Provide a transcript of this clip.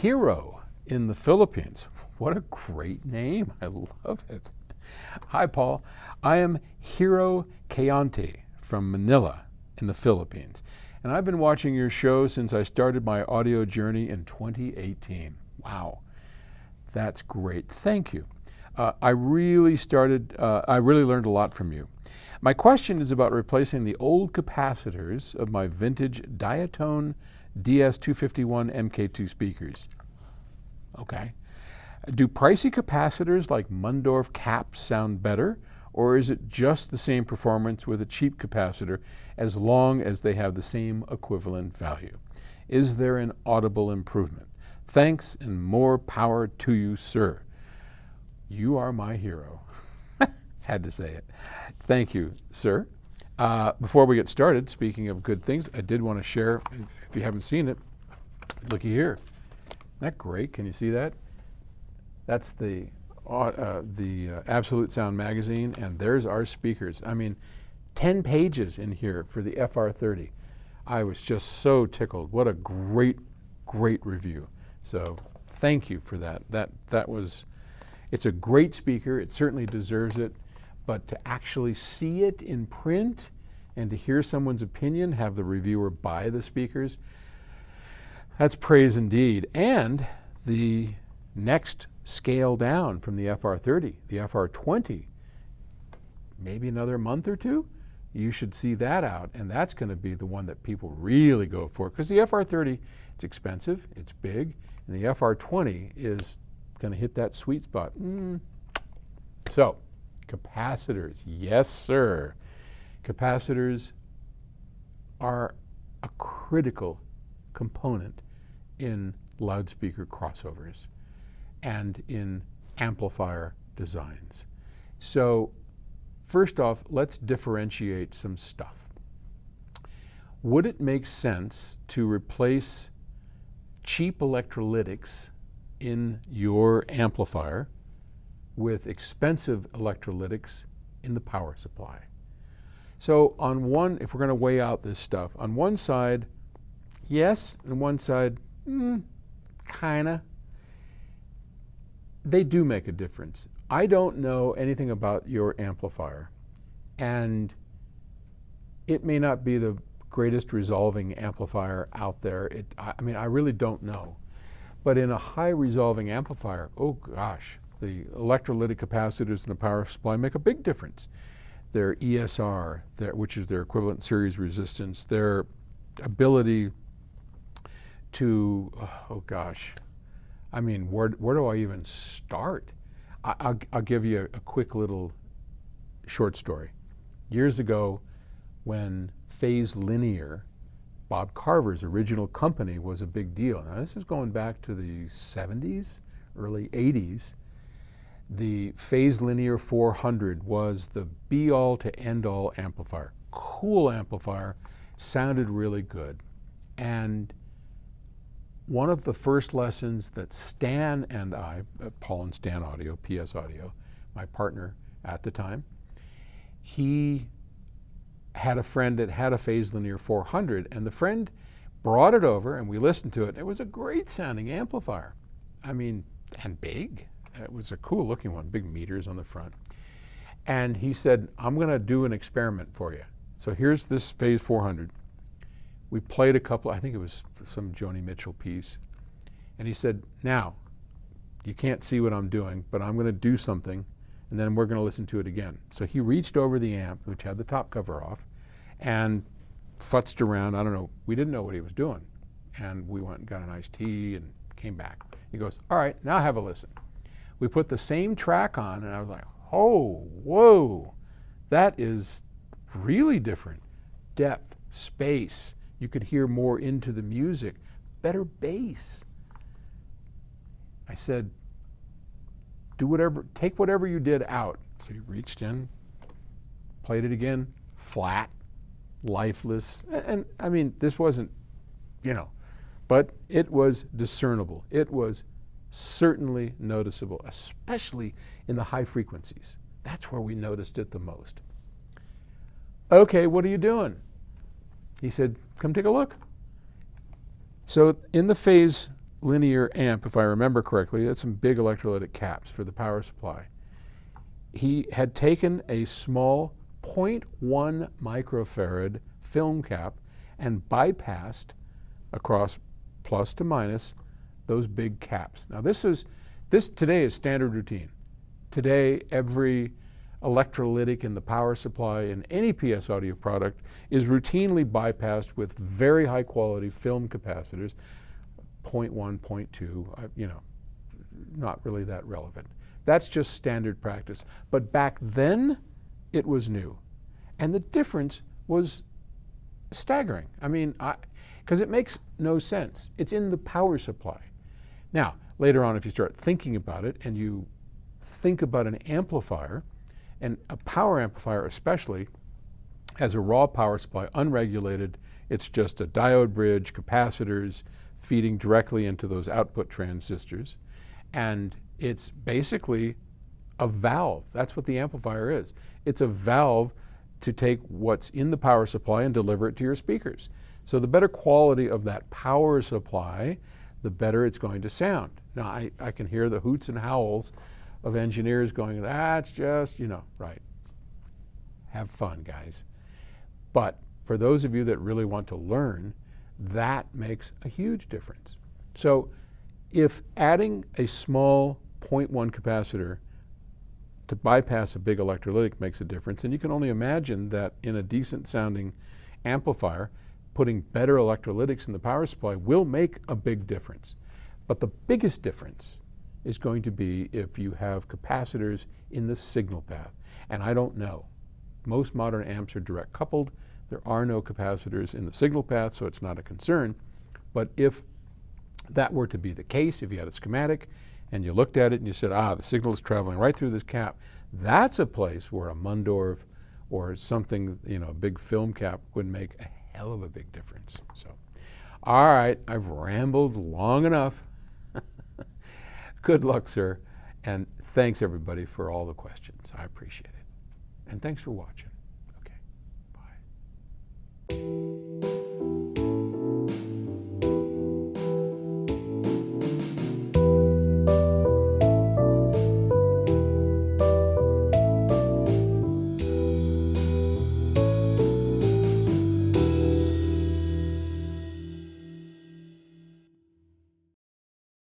Hero in the Philippines. What a great name. I love it. Hi, Paul. I am Hero Kayante from Manila in the Philippines, and I've been watching your show since I started my audio journey in 2018. Wow, that's great. Thank you. I really learned a lot from you. My question is about replacing the old capacitors of my vintage Diatone DS251 MK2 speakers. Okay. Do pricey capacitors like Mundorf caps sound better, or is it just the same performance with a cheap capacitor as long as they have the same equivalent value? Is there an audible improvement? Thanks and more power to you, sir. You are my hero. Had to say it. Thank you, sir. Before we get started, speaking of good things, I did want to share, if you haven't seen it, looky here. Isn't that great? Can you see that? That's the Absolute Sound magazine, and there's our speakers. I mean, 10 pages in here for the FR30. I was just so tickled. What a great, great review. So thank you for that. It's a great speaker. It certainly deserves it. But to actually see it in print and to hear someone's opinion, have the reviewer buy the speakers, that's praise indeed. And the next scale down from the FR30, the FR20, maybe another month or two, you should see that out, and that's going to be the one that people really go for, because the FR30, it's expensive, it's big, and the FR20 is going to hit that sweet spot. So, capacitors, yes sir. Capacitors are a critical component in loudspeaker crossovers and in amplifier designs. So first off, let's differentiate some stuff. Would it make sense to replace cheap electrolytics in your amplifier with expensive electrolytics in the power supply? So on one, if we're going to weigh out this stuff, on one side, yes, and one side, kinda. They do make a difference. I don't know anything about your amplifier, and it may not be the greatest resolving amplifier out there. I mean, I really don't know. But in a high resolving amplifier, oh gosh, the electrolytic capacitors in the power supply make a big difference. Their ESR, which is their equivalent series resistance, their ability to, oh gosh, I mean, where do I even start? I'll give you a quick little short story. Years ago, when Phase Linear, Bob Carver's original company, was a big deal. Now this is going back to the 70s, early 80s. The Phase Linear 400 was the be-all to end-all amplifier. Cool amplifier, sounded really good. And one of the first lessons that Stan and I, Paul and Stan Audio, PS Audio, my partner at the time, he had a friend that had a Phase Linear 400, and the friend brought it over and we listened to it. It was a great sounding amplifier. I mean, and big. It was a cool looking one, big meters on the front. And he said, I'm going to do an experiment for you. So here's this Phase 400. We played a couple, I think it was some Joni Mitchell piece. And he said, now, you can't see what I'm doing, but I'm going to do something, and then we're going to listen to it again. So he reached over the amp, which had the top cover off, and futzed around. I don't know, we didn't know what he was doing. And we went and got an iced tea and came back. He goes, all right, now have a listen. We put the same track on, and I was like, oh, whoa, that is really different. Depth, space. You could hear more into the music, better bass. I said, take whatever you did out. So he reached in, played it again, flat, lifeless. And I mean, this wasn't, but it was discernible. It was certainly noticeable, especially in the high frequencies. That's where we noticed it the most. Okay, what are you doing? He said, come take a look. So in the Phase linear amp, if I remember correctly, that's some big electrolytic caps for the power supply. He had taken a small 0.1 microfarad film cap and bypassed across plus to minus those big caps. Now this today is standard routine. Today every electrolytic in the power supply in any PS Audio product is routinely bypassed with very high quality film capacitors, 0.1, 0.2, you know, not really that relevant. That's just standard practice. But back then, it was new. And the difference was staggering. I mean, because it makes no sense. It's in the power supply. Now, later on, if you start thinking about it and you think about an amplifier, and a power amplifier especially, as a raw power supply, unregulated, it's just a diode bridge, capacitors, feeding directly into those output transistors. And it's basically a valve. That's what the amplifier is. It's a valve to take what's in the power supply and deliver it to your speakers. So the better quality of that power supply, the better it's going to sound. Now, I can hear the hoots and howls of engineers going, that's just, you know, right. Have fun, guys. But for those of you that really want to learn, that makes a huge difference. So if adding a small 0.1 capacitor to bypass a big electrolytic makes a difference, and you can only imagine that in a decent sounding amplifier, putting better electrolytics in the power supply will make a big difference. But the biggest difference is going to be if you have capacitors in the signal path. And I don't know. Most modern amps are direct coupled. There are no capacitors in the signal path, so it's not a concern. But if that were to be the case, if you had a schematic and you looked at it and you said, the signal is traveling right through this cap, that's a place where a Mundorf or something, you know, a big film cap would make a hell of a big difference. So, all right, I've rambled long enough. Good luck, sir. And thanks everybody for all the questions. I appreciate it. And thanks for watching.